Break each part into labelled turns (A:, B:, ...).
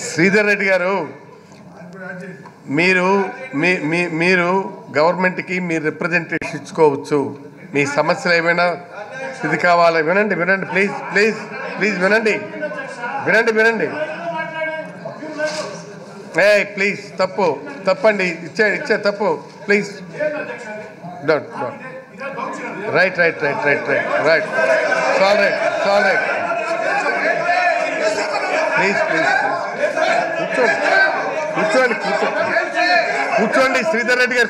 A: శ్రీధర్ రెడ్డి గారు, మీరు గవర్నమెంట్కి మీరు రిప్రజెంటేషన్ ఇచ్చుకోవచ్చు. మీ సమస్యలు ఏమైనా ఇది కావాలి, వినండి ప్లీజ్ ప్లీజ్ ప్లీజ్ వినండి. ప్లీజ్ తప్పండి, ఇచ్చే తప్పు ప్లీజ్. రైట్ ప్లీజ్ కూర్చోండి శ్రీధర్ రెడ్డి గారు,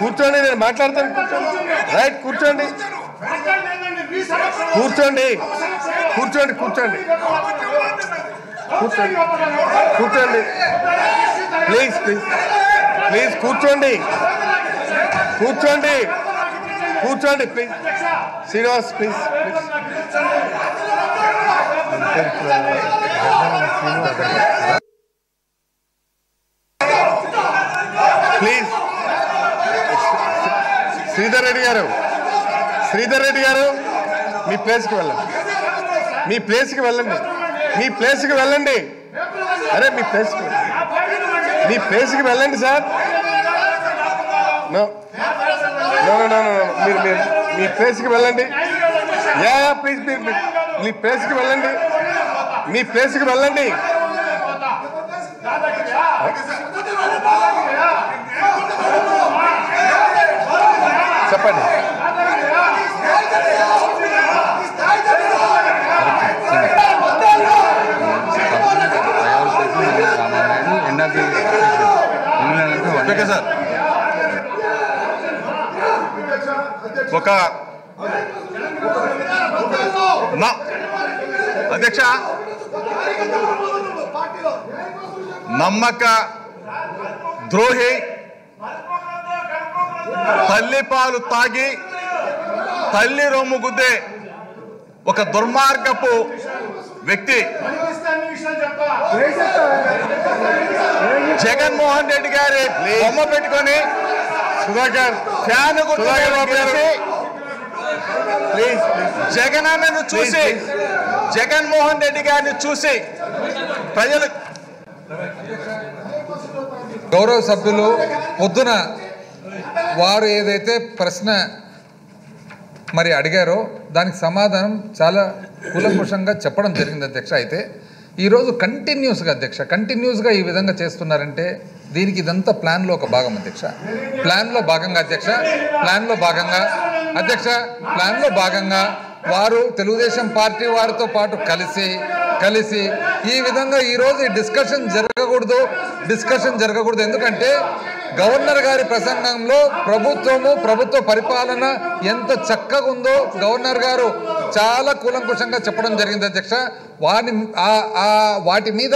A: కూర్చోండి నేను మాట్లాడతాను. రైట్, కూర్చోండి ప్లీజ్ కూర్చోండి ప్లీజ్. శ్రీనివాస్ ప్లీజ్ శ్రీధర్ రెడ్డి గారు మీ ప్లేస్కి వెళ్ళండి. అరే మీ ప్లేస్కి వెళ్ళండి సార్. నో మీరు మీ ప్లేస్కి వెళ్ళండి. ప్లీజ్ మీ ప్లేస్కి వెళ్ళండి. చెప్పండి.
B: సార్ ఒక అధ్యక్ష, నమ్మక ద్రోహి, తల్లి పాలు తాగి తల్లి రొమ్ము గుద్దే ఒక దుర్మార్గపు వ్యక్తి జగన్మోహన్ రెడ్డి గారి బొమ్మ పెట్టుకొని ఫ్యాన్ జగనన్నను చూసి, జగన్మోహన్ రెడ్డి గారిని చూసి ప్రజలు
C: గౌరవ సభ్యులు పొద్దున వారు ఏదైతే ప్రశ్న మరి అడిగారో దానికి సమాధానం చాలా కూలంకుషంగా చెప్పడం జరిగింది అధ్యక్ష. అయితే ఈరోజు కంటిన్యూస్గా ఈ విధంగా చేస్తున్నారంటే దీనికి ఇదంతా ప్లాన్లో ఒక భాగం అధ్యక్ష. ప్లాన్లో భాగంగా వారు తెలుగుదేశం పార్టీ వారితో పాటు కలిసి ఈ విధంగా ఈరోజు ఈ డిస్కషన్ జరగకూడదు. ఎందుకంటే గవర్నర్ గారి ప్రసంగంలో ప్రభుత్వ పరిపాలన ఎంత చక్కగా ఉందో గవర్నర్ గారు చాలా కూలంకుషంగా చెప్పడం జరిగింది అధ్యక్ష. వాటి మీద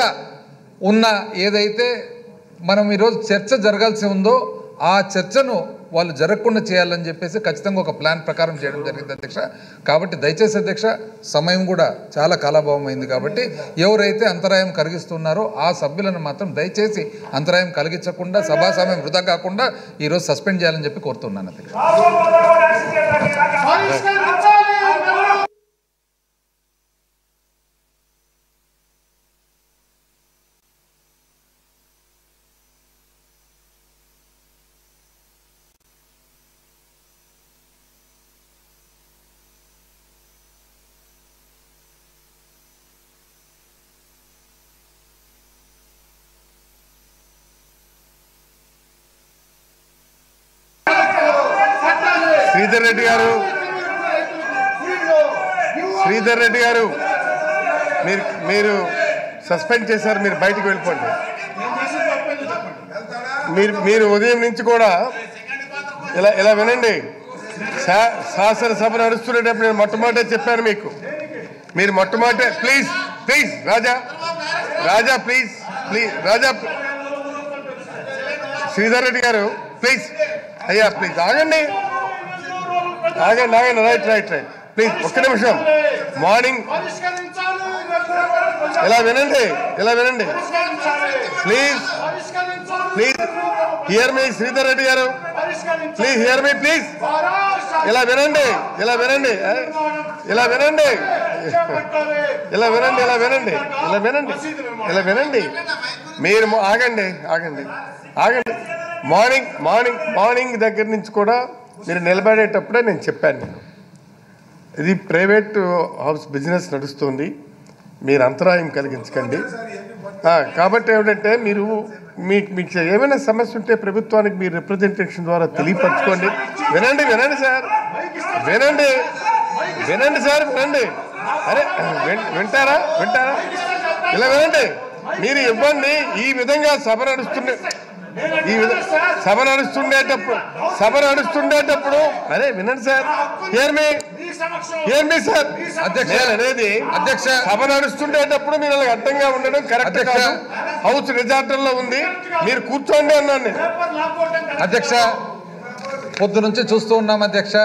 C: ఉన్న ఏదైతే మనం ఈరోజు చర్చ జరగాల్సి ఉందో ఆ చర్చను వాళ్ళు జరగకుండా చేయాలని చెప్పేసి ఖచ్చితంగా ఒక ప్లాన్ ప్రకారం చేయడం జరిగింది అధ్యక్ష. కాబట్టి దయచేసి అధ్యక్ష, సమయం కూడా చాలా కాలాభావం అయింది కాబట్టి ఎవరైతే అంతరాయం కలిగిస్తున్నారో ఆ సభ్యులను మాత్రం దయచేసి అంతరాయం కలిగించకుండా, సభా సమయం వృధా కాకుండా ఈరోజు సస్పెండ్ చేయాలని చెప్పి కోరుతున్నాను అధ్యక్ష.
A: శ్రీధర్ రెడ్డి గారు మీరు సస్పెండ్ చేశారు, మీరు బయటికి వెళ్ళిపోండి. మీరు ఉదయం నుంచి కూడా ఇలా వినండి. శాసనసభ నడుస్తున్నప్పుడు నేను మొట్టమొదటే చెప్పాను మీకు. మీరు మొట్టమొదటే ప్లీజ్ రాజా ప్లీజ్ శ్రీధర్ రెడ్డి గారు ప్లీజ్ ఆగండి. రైట్ ప్లీజ్ ఒక్క నిమిషం. మార్నింగ్ ఇలా వినండి ప్లీజ్ హియర్ మీ శ్రీధర్ రెడ్డి గారు, ప్లీజ్ హియర్ మీ ప్లీజ్. ఇలా వినండి ఇలా వినండి ఇలా వినండి ఇలా వినండి ఇలా వినండి మీరు ఆగండి ఆగండి ఆగండి మార్నింగ్ దగ్గర నుంచి కూడా మీరు నిలబడేటప్పుడే నేను చెప్పాను. నేను ఇది ప్రైవేట్ హౌస్ బిజినెస్ నడుస్తుంది, మీరు అంతరాయం కలిగించకండి. కాబట్టి ఏమిటంటే మీరు మీకు ఏమైనా సమస్య ఉంటే ప్రభుత్వానికి మీరు రిప్రజెంటేషన్ ద్వారా తెలియపరచుకోండి. వినండి సార్ వినండి సార్ వినండి. అరే వింటారా ఇలా వినండి. మీరు ఇవ్వండి. ఈ విధంగా సభ నడుస్తుండేటప్పుడు అరే వినండి సార్. Here me sir. అనేది అధ్యక్ష సభ నడుస్తుండేటప్పుడు మీరు అలా అడ్డంగా ఉండడం కరెక్ట్ కాదు. హౌస్ రిజార్టర్లో ఉంది, మీరు కూర్చోండి అన్నాను.
C: అధ్యక్ష పొద్దు నుంచి చూస్తూ ఉన్నాం అధ్యక్ష,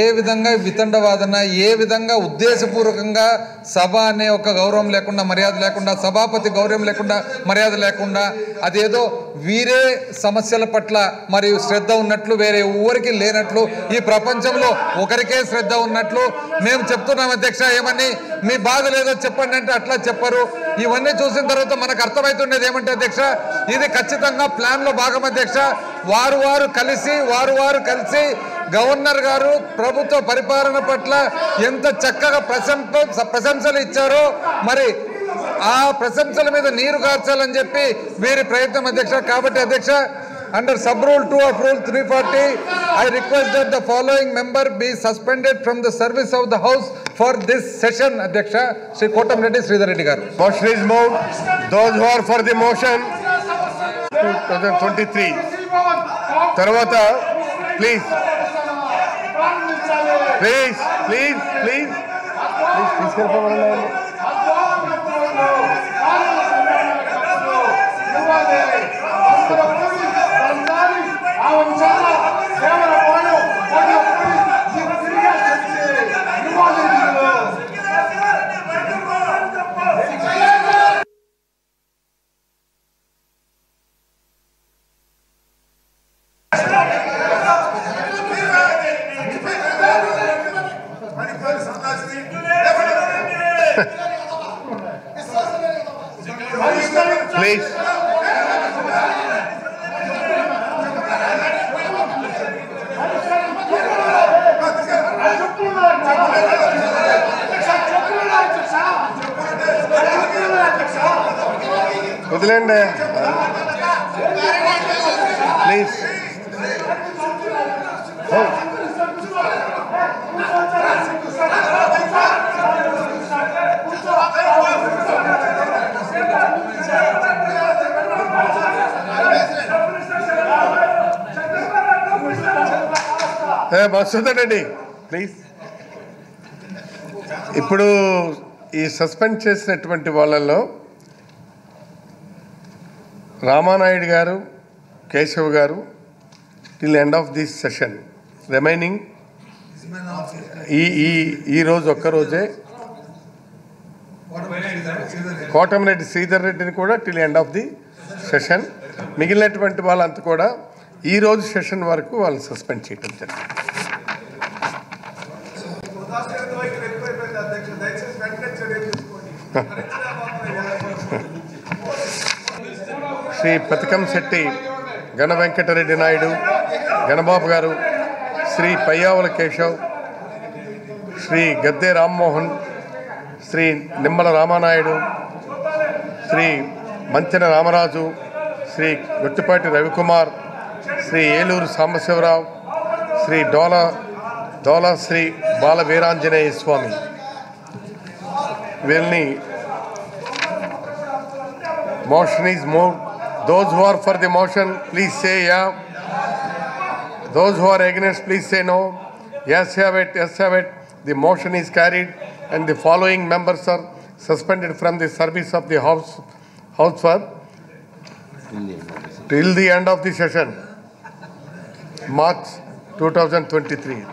C: ఏ విధంగా వితండవాదన, ఏ విధంగా ఉద్దేశపూర్వకంగా సభ అనే ఒక గౌరవం లేకుండా, మర్యాద లేకుండా, సభాపతి గౌరవం లేకుండా, మర్యాద లేకుండా, అదేదో వీరే సమస్యల పట్ల మరియు శ్రద్ధ ఉన్నట్లు వేరే ఊరికి లేనట్లు, ఈ ప్రపంచంలో ఒకరికే శ్రద్ధ ఉన్నట్లు మేము చెప్తున్నాం అధ్యక్ష. ఏమని మీ బాధ లేదో చెప్పండి అంటే అట్లా చెప్పరు. ఇవన్నీ చూసిన తర్వాత మనకు అర్థమవుతుండేది ఏమంటే అధ్యక్ష, ఇది ఖచ్చితంగా ప్లాన్లో భాగం అధ్యక్ష. వారు కలిసి గవర్నర్ గారు ప్రభుత్వ పరిపాలన పట్ల ఎంత చక్కగా ప్రశంసలు ఇచ్చారో, మరి ఆ ప్రశంసల మీద నీరు కార్చాలని చెప్పి వీరి ప్రయత్నం అధ్యక్ష. కాబట్టి అధ్యక్ష, under sub rule 2 of rule 340, I request that the following member be suspended from the service of the house for this session. Adhyaksha, Shri Kotamreddy Sridhar Reddy garu.
A: Motion is moved. Those who are for the motion 2023 తర్వాత please తీసుకెళ్ళిపోవాలి. Please. వదిలేండి please. మసూదనండి please. ఇప్పుడు ఈ suspend చేసినటువంటి వాళ్ళల్లో రామానాయుడు గారు, కేశవ్ గారు till end of this session, remaining ఈ రోజు ఒక్కరోజే కోటమిరెడ్డి శ్రీధర్ రెడ్డిని కూడా till end of the session, మిగిలినటువంటి వాళ్ళంతా కూడా ఈ రోజు సెషన్ వరకు వాళ్ళు సస్పెండ్ చేయడం జరిగింది. శ్రీ పతికం శెట్టి గణ వెంకటరెడ్డి నాయుడు, గణబాబు గారు, శ్రీ పయ్యావుల కేశవ్, శ్రీ గద్దె రామ్మోహన్, శ్రీ నిమ్మల రామానాయుడు, శ్రీ మంచెన రామరాజు, శ్రీ గొట్టిపాటి రవికుమార్, శ్రీ ఏలూరు సాంబశివరావు, శ్రీ డోలా శ్రీ బాల వీరాంజనేయ స్వామి, వీళ్ళని motion is moved. Those who are for the motion, please say yeah. Those who are against, please say no. Yes, have it. The motion is carried, and the following members are suspended from the service of the house for till the end of the session, March 2023.